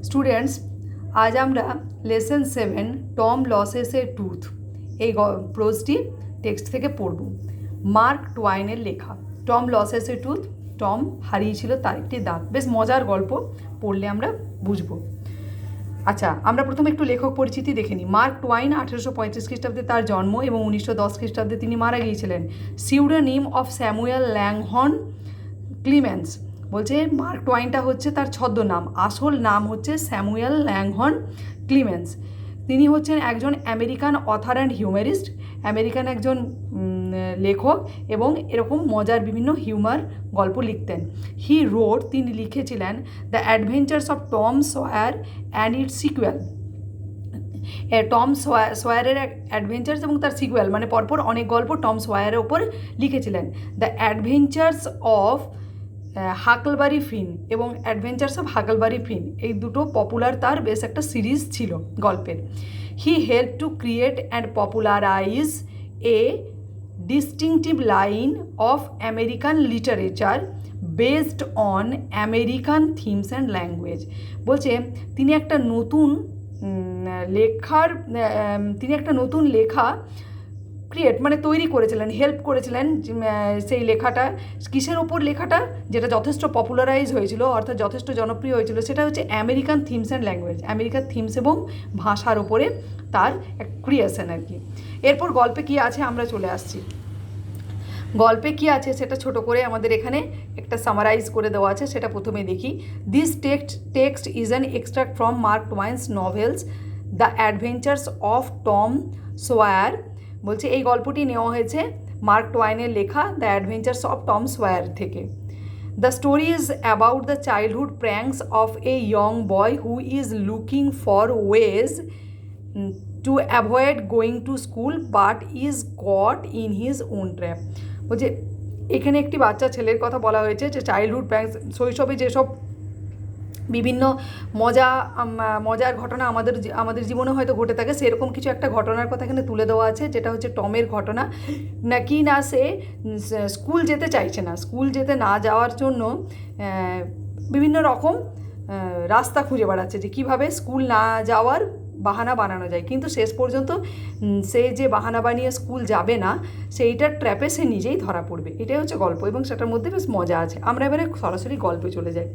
Students, আজ আমরা lesson 7 Tom losses এ tooth এই প্রোজটি টেক্সট থেকে পড়ব। মার্ক টুয়াইনের লেখা। টম লসেস এ টুথ, টম হারিয়েছিল তার একটি দাঁত। বেশ মজার গল্প, পড়লে আমরা বুঝবো। আচ্ছা, আমরা প্রথমে একটু লেখক পরিচিতি দেখে নিই। মার্ক টুয়াইন 1835 খ্রিস্টাব্দে তার জন্ম এবং 1910 খ্রিস্টাব্দে তিনি মারা গিয়েছিলেন। Pseudonym of Samuel Langhorne Clemens. বলছে মার্ক টুয়াইনটা হচ্ছে তার ছদ্মনাম, আসল নাম হচ্ছে স্যামুয়েল ল্যাংহর্ন ক্লিমেন্স। তিনি হচ্ছেন একজন আমেরিকান অথার অ্যান্ড হিউমারিস্ট, আমেরিকান একজন লেখক এবং এরকম মজার বিভিন্ন হিউমার গল্প লিখতেন। হি রোড, তিনি লিখেছিলেন the adventures of Tom Sawyer and its sequel. Tom সয়ারের অ্যাডভেঞ্চার্স এবং তার সিকুয়েল মানে পরপর অনেক গল্প টম সয়ারের ওপর লিখেছিলেন। দ্য অ্যাডভেঞ্চার্স অফ হাকলবারি ফিন এবং অ্যাডভেঞ্চার্স অফ হাকলবারি ফিন, এই দুটো পপুলার তার বেশ একটা সিরিজ ছিল গল্পের। He help to create and popularise A distinctive line of American literature based on American themes and language. বলছে তিনি একটা নতুন লেখা ক্রিয়েট মানে তৈরি করেছিলেন, হেল্প করেছিলেন সেই লেখাটা। কিসের ওপর লেখাটা? যেটা যথেষ্ট পপুলারাইজ হয়েছিল, অর্থাৎ যথেষ্ট জনপ্রিয় হয়েছিল, সেটা হচ্ছে American themes and language, American themes এবং ভাষার ওপরে তার এক ক্রিয়েশন আর কি। এরপর গল্পে কী আছে আমরা চলে আসছি। গল্পে কী আছে সেটা ছোট করে আমাদের এখানে একটা সামারাইজ করে দেওয়া আছে, সেটা প্রথমে দেখি। This text is an extract from Mark Twain's novels the adventures of Tom Sawyer. বলছে এই গল্পটি নেওয়া হয়েছে মার্ক টুয়াইনের লেখা the adventures of Tom Sawyer থেকে। The story is about the childhood pranks of a young boy who is looking for ways to avoid going to school but is caught in his own trap. বলছে এখানে একটি বাচ্চা ছেলের কথা বলা হয়েছে যে চাইল্ডহুড প্র্যাঙ্কস, শৈশবে যেসব বিভিন্ন মজার ঘটনা আমাদের জীবনে হয়তো ঘটে থাকে, সেরকম কিছু একটা ঘটনার কথা এখানে তুলে দেওয়া আছে, যেটা হচ্ছে টমের ঘটনা। না সে স্কুল যেতে চাইছে না, স্কুল যেতে না যাওয়ার জন্য বিভিন্ন রকম রাস্তা খুঁজে বেড়াচ্ছে যে কীভাবে স্কুল না যাওয়ার বাহানা বানানো যায়, কিন্তু শেষ পর্যন্ত সে যে বাহানা বানিয়ে স্কুল যাবে না সেইটার ট্র্যাপে সে নিজেই ধরা পড়বে। এটাই হচ্ছে গল্প এবং সেটার মধ্যে বেশ মজা আছে। আমরা এবারে সরাসরি গল্পে চলে যাই।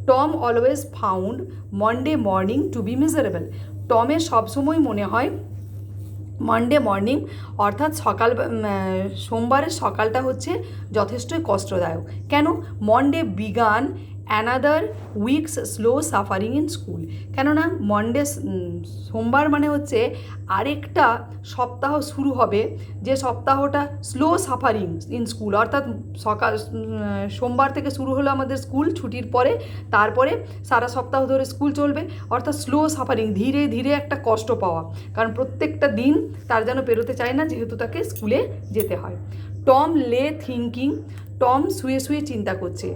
Tom always found Monday morning to be miserable. টমের সবসময় মনে হয় মনডে মর্নিং অর্থাৎ সোমবারের সকালটা হচ্ছে যথেষ্টই কষ্টদায়ক। কেন? Monday began another weeks slow suffering in school. কেননা সোমবার মানে হচ্ছে আরেকটা সপ্তাহ শুরু হবে, যে সপ্তাহটা স্লো সাফারিং ইন স্কুল, অর্থাৎ সোমবার থেকে শুরু হলো আমাদের স্কুল ছুটির পরে, তারপরে সারা সপ্তাহ ধরে স্কুল চলবে, অর্থাৎ স্লো সাফারিং, ধীরে ধীরে একটা কষ্ট পাওয়া, কারণ প্রত্যেকটা দিন তার যেন পেরোতে চায় না, যেহেতু তাকে স্কুলে যেতে হয়। টম লে থিঙ্কিং, টম শুয়ে শুয়ে চিন্তা করছে।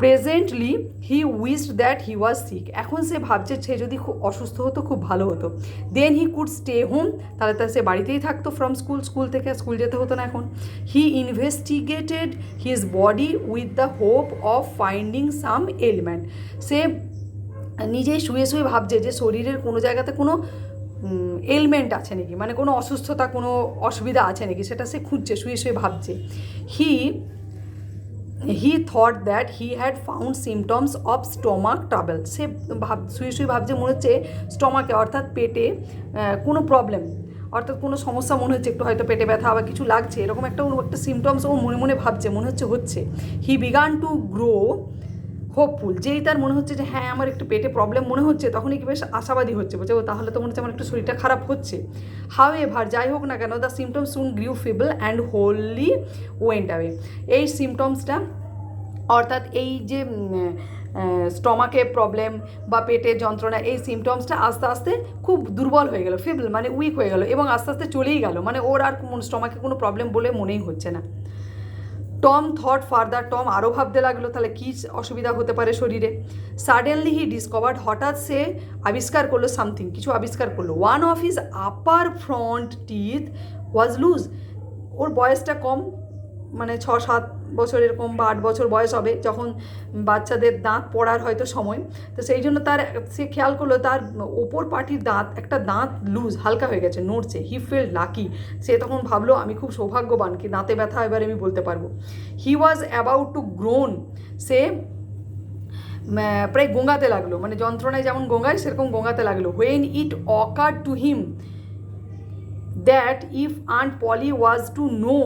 Presently he wished that he was sick. এখন সে ভাবছে সে যদি খুব অসুস্থ হতো খুব ভালো হতো। দেন হি কুড স্টে হোম, তাহলে সে বাড়িতেই থাকতো ফ্রম স্কুল থেকে স্কুল যেতে হতো না এখন। He investigated his body with the hope of finding some ailment. সে নিজেই শুয়ে শুয়ে ভাবছে যে শরীরের কোনো জায়গাতে কোনো এলমেন্ট আছে নাকি, মানে কোনো অসুস্থতা, কোনো অসুবিধা আছে নাকি, সেটা সে খুঁজছে, শুয়ে শুয়ে ভাবছে। He thought that he had found symptoms of stomach trouble. সে শুয়ে ভাবছে মনে হচ্ছে স্টোমাকে অর্থাৎ পেটে কোনো প্রবলেম, অর্থাৎ কোনো সমস্যা মনে হচ্ছে, একটু হয়তো পেটে ব্যথা বা কিছু লাগছে, এরকম একটা সিমটমস ও মনে মনে ভাবছে, মনে হচ্ছে। হি বিগান টু গ্রো হোপফুল। যেই তার মনে হচ্ছে যে হ্যাঁ আমার একটু পেটে প্রবলেম মনে হচ্ছে, তখনই কি বেশ আশাবাদী হচ্ছে, বলছে ও তাহলে তো মনে হচ্ছে আমার একটু শরীরটা খারাপ হচ্ছে। হাউ এভার, যাই হোক না কেন, the symptoms soon গ্রিউ feeble and wholly went away. এই সিমটমসটা অর্থাৎ এই যে স্টমাকে প্রবলেম বা পেটের যন্ত্রণা, এই সিমটমসটা আস্তে আস্তে খুব দুর্বল হয়ে গেল, ফিবল মানে উইক হয়ে গেল, এবং আস্তে আস্তে চলেই গেল, মানে ওর আর স্টমাকে কোনো প্রবলেম বলে মনেই হচ্ছে না। টম থট ফার্দার, টম আরও ভাবতে লাগলো তাহলে কী অসুবিধা হতে পারে শরীরে। সাডেনলি হি ডিসকভার্ড, হঠাৎ সে আবিষ্কার করলো কিছু আবিষ্কার করলো। One of his upper front teeth was loose. ওর বয়সটা কম, মানে 6-7 বছর এরকম বা 8 বছর বয়স হবে, যখন বাচ্চাদের দাঁত পড়ার হয়তো সময়। তো সেই জন্য সে খেয়াল করলো তার ওপর পাটির একটা দাঁত লুজ, হালকা হয়ে গেছে, নড়ছে। হি ফিল লাকি, সে তখন ভাবলো আমি খুব সৌভাগ্যবান, কি দাঁতে ব্যথা এবার আমি বলতে পারবো। হি ওয়াজ অ্যাবাউট টু গ্রোন, সে প্রায় গোঙাতে লাগলো, মানে যন্ত্রণায় যেমন গোঙায় সেরকম গোঙাতে লাগলো। When it ochre to him that if Aunt Polly was to know,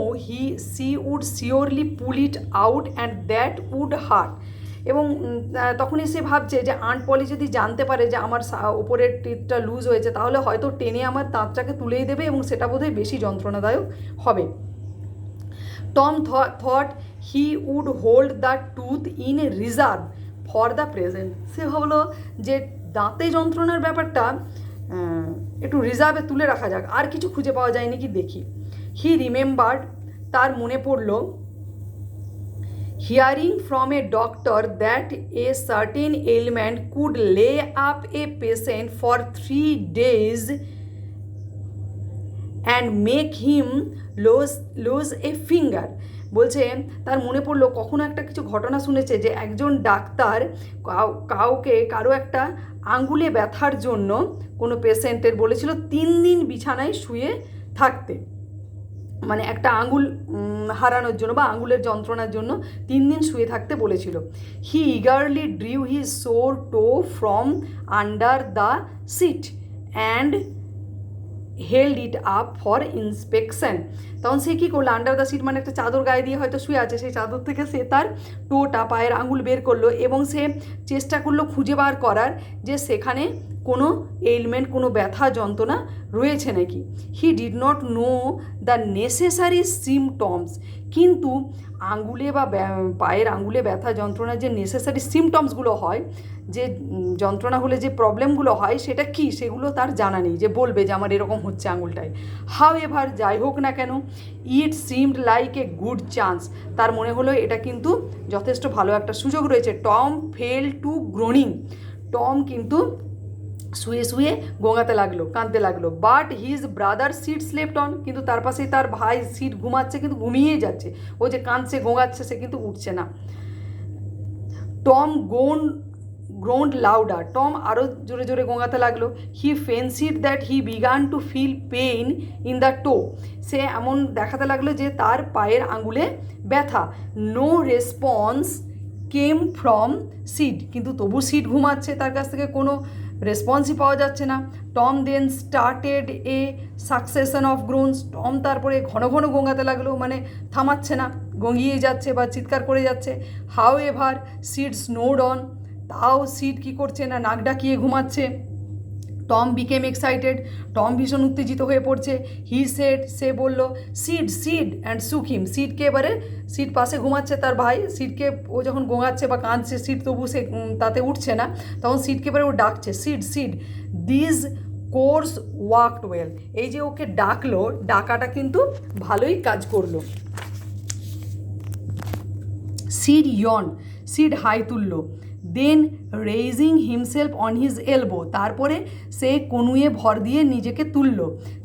she would surely pull it out and that would hurt. এবং তখনই সে ভাবছে যে আন্ট পলি যদি জানতে পারে যে আমার ওপরের টিথটা লুজ হয়েছে, তাহলে হয়তো টেনে আমার দাঁতটাকে তুলেই দেবে এবং সেটা বোধহয় বেশি যন্ত্রণাদায়ক হবে। Tom thought he would hold the tooth in reserve for the present. সে ভাবলো যে দাঁতে যন্ত্রণার ব্যাপারটা একটু রিজার্ভে তুলে রাখা যাক, আর কিছু খুঁজে পাওয়া যায়নি কি দেখি। হি রিমেম্বার্ড, তার মনে পড়ল, hearing from a doctor that a certain ailment could lay up a patient for 3 days and make him lose a finger. বলছে তার মনে পড়লো কখনো একটা কিছু ঘটনা শুনেছে যে একজন ডাক্তার কারো একটা আঙ্গুলে ব্যথার জন্য কোনো পেশেন্টের বলেছিল 3 দিন বিছানায় শুয়ে থাকতে, মানে একটা আঙ্গুল হারানোর জন্য বা আঙ্গুলের যন্ত্রণার জন্য 3 দিন শুয়ে থাকতে বলেছিল। He eagerly drew his sore toe from under the sheet and held it up for inspection. তখন সে কী করলো, আন্ডার দ্য সিট মানে একটা চাদর গায়ে দিয়ে হয়তো শুয়ে আছে, সেই চাদর থেকে সে তার টোটা, পায়ের আঙুল বের করলো এবং সে চেষ্টা করলো খুঁজে বার করার যে সেখানে কোনো এলিমেন্ট, কোনো ব্যথা যন্ত্রণা রয়েছে নাকি। He did not know the necessary symptoms, কিন্তু আঙ্গুলে বা পায়ের আঙ্গুলে ব্যথা যন্ত্রণার যে নেসেসারি সিমটমসগুলো হয়, যে যন্ত্রণা হলে যে প্রবলেমগুলো হয় সেটা কি, সেগুলো তার জানা নেই যে বলবে যে আমার এরকম হচ্ছে আঙুলটায়। হাউ এভার, যাই হোক না কেন, ইট seemed like a good chance, তার মনে হলো এটা কিন্তু যথেষ্ট ভালো একটা সুযোগ রয়েছে। Tom fell to groaning, Tom কিন্তু শুয়ে শুয়ে গোঙাতে লাগলো, কাঁদতে লাগলো। But his brother Sid slept on, কিন্তু তার পাশে তার ভাই সিট ঘুমাচ্ছে, কিন্তু ঘুমিয়েই যাচ্ছে, ও যে কাঁদছে গোঙাচ্ছে সে কিন্তু উঠছে না। টম গ্রোন্ড লাউডার, টম আরও জোরে জোরে গোঙাতে লাগলো। He fancied that he began to feel pain in the toe, সে এমন দেখাতে লাগলো যে তার পায়ের আঙুলে ব্যথা। No response came from Sid, কিন্তু তবু সিড ঘুমাচ্ছে, তার কাছ থেকে কোনো রেসপন্সই পাওয়া যাচ্ছে না। Tom then started a succession of groans, Tom তারপরে ঘন ঘন গোঙাতে লাগলো, মানে থামাচ্ছে না, গঙিয়ে যাচ্ছে বা চিৎকার করে যাচ্ছে। হাউ এভার সিড স্নোড অন, তাও সিড কী করছে না, নাক ডাকিয়ে ঘুমাচ্ছে। টম বিকেম এক্সাইটেড, টম ভীষণ উত্তেজিত হয়ে পড়ছে। হি সেড, সে বলল, সিড সিড অ্যান্ড সুক হিম, সিডকে এবারে, সিড পাশে ঘুমাচ্ছে তার ভাই, সিডকে ও যখন গোঙাচ্ছে বা কাঁদছে, সিড তবু সে তাতে উঠছে না, তখন সিডকে এবারে ও ডাকছে, seed seed this course worked well, এই যে ওকে ডাকলো, ডাকাটা কিন্তু ভালোই কাজ করলো। সিড ইয়ন, সিড হাই তুললো। Then raising himself on his elbow, তারপরে সে কনুয়ে ভর দিয়ে নিজেকে তুলল।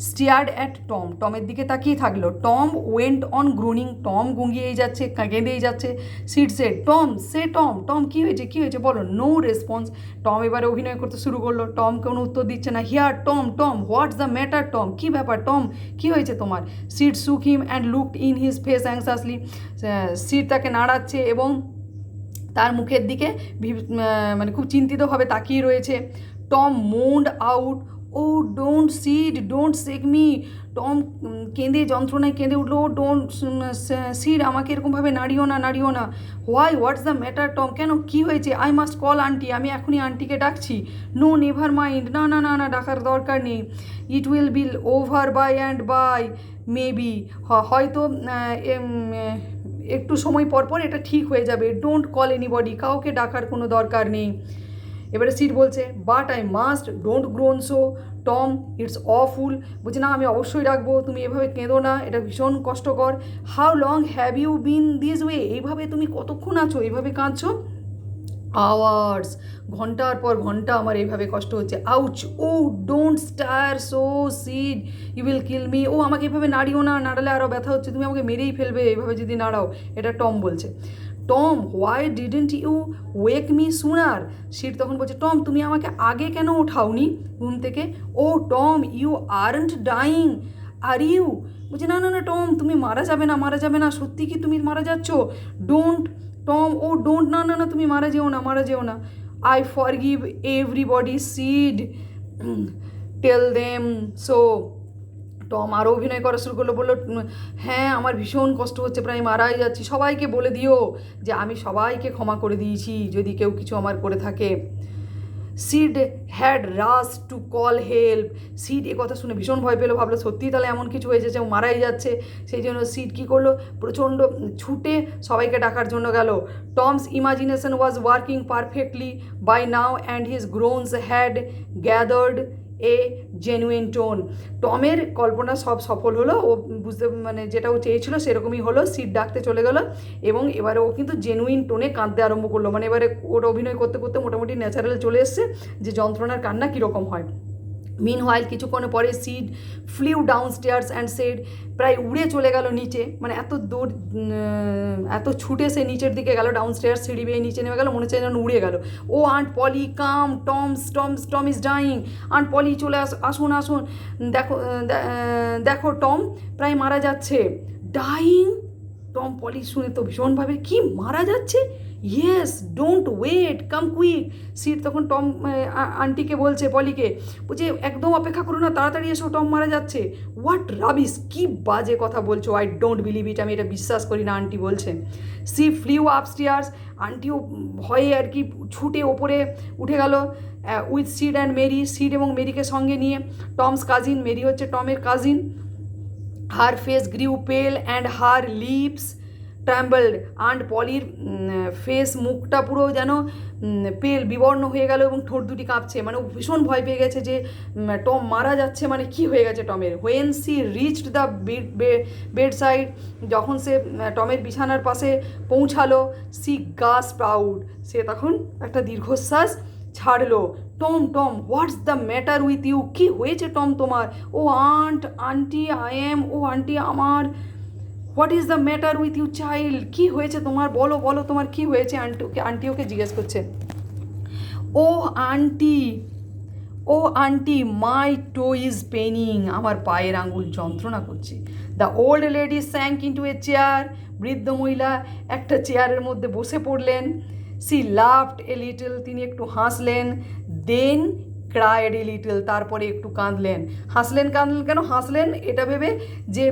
স্টিয়ার্ড অ্যাট টম, টমের দিকে তাকিয়ে থাকলো। Tom went on groaning, Tom গুঙ্গিয়েই যাচ্ছে, কেঁদেই যাচ্ছে। Sid said, Tom say Tom, Tom কী হয়েছে কী হয়েছে বলো। নো রেসপন্স, টম এবারে অভিনয় করতে শুরু করলো, টম কোনো উত্তর দিচ্ছে না। Here Tom, Tom what's the matter Tom, কী ব্যাপার টম, কী হয়েছে তোমার। Sid shook him and looked in his face anxiously, Sid তাকে নাড়াচ্ছে এবং তার মুখের দিকে মানে খুব চিন্তিতভাবে তাকিয়ে রয়েছে। Tom moaned out, oh don't Sid, don't shake me, Tom কেঁদে যন্ত্রণায় কেঁদে উঠলো, ও ডোন্ট সিড, আমাকে এরকমভাবে নাড়িও না, নাড়িও না। Why, what's the matter Tom, কেন কী হয়েছে। আই মাস্ট কল আন্টি, আমি এখনই আন্টিকে ডাকছি। নো নেভার মাইন্ড, না না না না, ডাকার দরকার নেই। It will be over by and by, maybe, হয়তো একটু সময় পর পর এটা ঠিক হয়ে যাবে। ডোন্ট কল এনিবডি, কাউকে ডাকার কোনো দরকার নেই। এবারে সিড বলছে, but I must, don't grown so Tom, it's awful, বলছে না আমি অবশ্যই ডাকবো, তুমি এভাবে কেঁদো না, এটা ভীষণ কষ্টকর। How long have you been this way, এইভাবে তুমি কতক্ষণ আছো, এইভাবে কাঁদছো। আওয়ার্স, ঘন্টার পর ঘন্টা আমার এইভাবে কষ্ট হচ্ছে। Ouch, oh don't stir so Sid, you will kill me. ও আমাকে এভাবে নাড়িও না, নাড়ালে আরও ব্যথা হচ্ছে, তুমি আমাকে মেরেই ফেলবে এভাবে যদি নাড়াও। এটা টম বলছে। Tom, why didn't you wake me sooner? Sid তখন বলছে, টম তুমি আমাকে আগে কেন ওঠাওনি ঘুম থেকে? Oh Tom, you aren't dying are you? বলছে, না না না টম, তুমি মারা যাবে না, মারা যাবে না, সত্যি কি তুমি মারা যাচ্ছ? ডোন্ট টম, ও ডোন্ট, না না না তুমি মারা যেও না, মারা যেও না। I forgive everybody Sid, tell them so. Tom আরও অভিনয় করা শুরু করলো, বললো, হ্যাঁ আমার ভীষণ কষ্ট হচ্ছে, প্রায় মারাই যাচ্ছি, সবাইকে বলে দিও যে আমি সবাইকে ক্ষমা করে দিয়েছি যদি কেউ কিছু আমার করে থাকে। Sid had rush to call help. Sid এ কথা শুনে ভীষণ ভয় পেলো, ভাবলো সত্যিই তাহলে এমন কিছু হয়েছে যে ও মারাই যাচ্ছে। সেই জন্য সিড কী করলো, প্রচণ্ড ছুটে সবাইকে ডাকার জন্য গেল। Tom's imagination was working perfectly by now and his groans had gathered a genuine tone. টমের কল্পনা সব সফল হলো, ও বুঝতে মানে যেটা ও চেয়েছিল সেরকমই হলো। সিড ডাকতে চলে গেলো এবং এবারে ও কিন্তু জেনুইন টোনে কাঁদতে আরম্ভ করলো, মানে এবারে ওর অভিনয় করতে করতে মোটামুটি ন্যাচারাল চলে এসছে যে যন্ত্রণার কান্না কীরকম হয়। মিনহোয়াইল কিছুক্ষণ পরে Sid flew downstairs and said, প্রায় উড়ে চলে গেল নিচে, মানে এত দূর এত ছুটে সে নিচের দিকে গেল, ডাউন স্টেয়ার্স সিঁড়ি বেয়ে নিচে নেমে গেল, মনে হচ্ছে যেন উড়ে গেল। Oh aunt Polly come, Tom is dying. Aunt Polly চলে আসুন আসুন, দেখো দেখো টম প্রায় মারা যাচ্ছে। ডাইং? টম পলি শুনে তো ভীষণভাবে, কি মারা যাচ্ছে? Yes, don't wait, come quick. Sid তখন টম আন্টিকে বলছে, পলিকে বলছে, একদম অপেক্ষা করো না, তাড়াতাড়ি এসো, টম মারা যাচ্ছে। হোয়াট রাবিস, কি বাজে কথা বলছো, আই ডোন্ট বিলিভ ইট, আমি এটা বিশ্বাস করি না, আন্টি বলছে। সি ফ্লিউ আপস্টেয়ার্স, আন্টিও ভয়ে আর কি ছুটে ওপরে উঠে গেল with Sid and Mary, Sid এবং মেরিকে সঙ্গে নিয়ে। টমস কাজিন, মেরি হচ্ছে টমের কাজিন। হার ফেস গ্রিউ পেল অ্যান্ড হার লিপস ট্র্যাম্বলড। আন্ট পলির ফেস, মুখটা পুরো যেন পেল বিবর্ণ হয়ে গেল এবং ঠোঁট দুটি কাঁপছে, মানে ও ভীষণ ভয় পেয়ে গেছে যে টম মারা যাচ্ছে, মানে কি হয়ে গেছে টমের। When she reached the bedside, যখন সে টমের বিছানার পাশে পৌঁছালো, সি গাস প্রাউড, সে তখন একটা দীর্ঘশ্বাস ছাড়লো। Tom Tom, what's the matter with you? কী হয়েছে টম তোমার? Oh auntie I am, oh auntie আমার। What is the matter with you child? কী হয়েছে তোমার, বলো বলো তোমার কী হয়েছে? আন্টি ওকে জিজ্ঞেস করছে। Oh auntie, oh auntie, my toe is paining, আমার পায়ের আঙুল যন্ত্রণা করছে। The old lady sank into a chair, বৃদ্ধ মহিলা একটা চেয়ারের মধ্যে বসে পড়লেন। সি লাফড এ লিটল, তিনি একটু হাসলেন। দেন ক্রাইড এ লিটল, তারপরে একটু কাঁদলেন। হাসলেন কাঁদলেন কেন? হাসলেন এটা ভেবে যে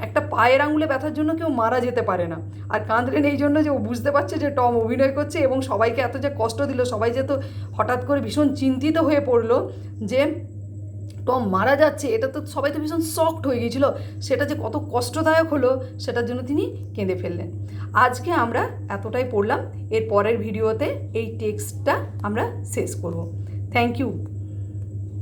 একটা পায়ের আঙুলে ব্যথার জন্য কেউ মারা যেতে পারে না, আর কাঁদলেন এই জন্য যে ও বুঝতে পারছে যে টম অভিনয় করছে এবং সবাইকে এত যে কষ্ট দিল, সবাই যে তো হঠাৎ করে ভীষণ চিন্তিত হয়ে পড়লো যে টম মারা যাচ্ছে, এটা তো সবাই তো ভীষণ শকড হয়ে গিয়েছিল, সেটা যে কত কষ্টদায়ক হলো সেটার জন্য তিনি কেঁদে ফেললেন। আজকে আমরা এতটাই পড়লাম, এর পরের ভিডিওতে এই টেক্সটটা আমরা শেষ করব। Thank you.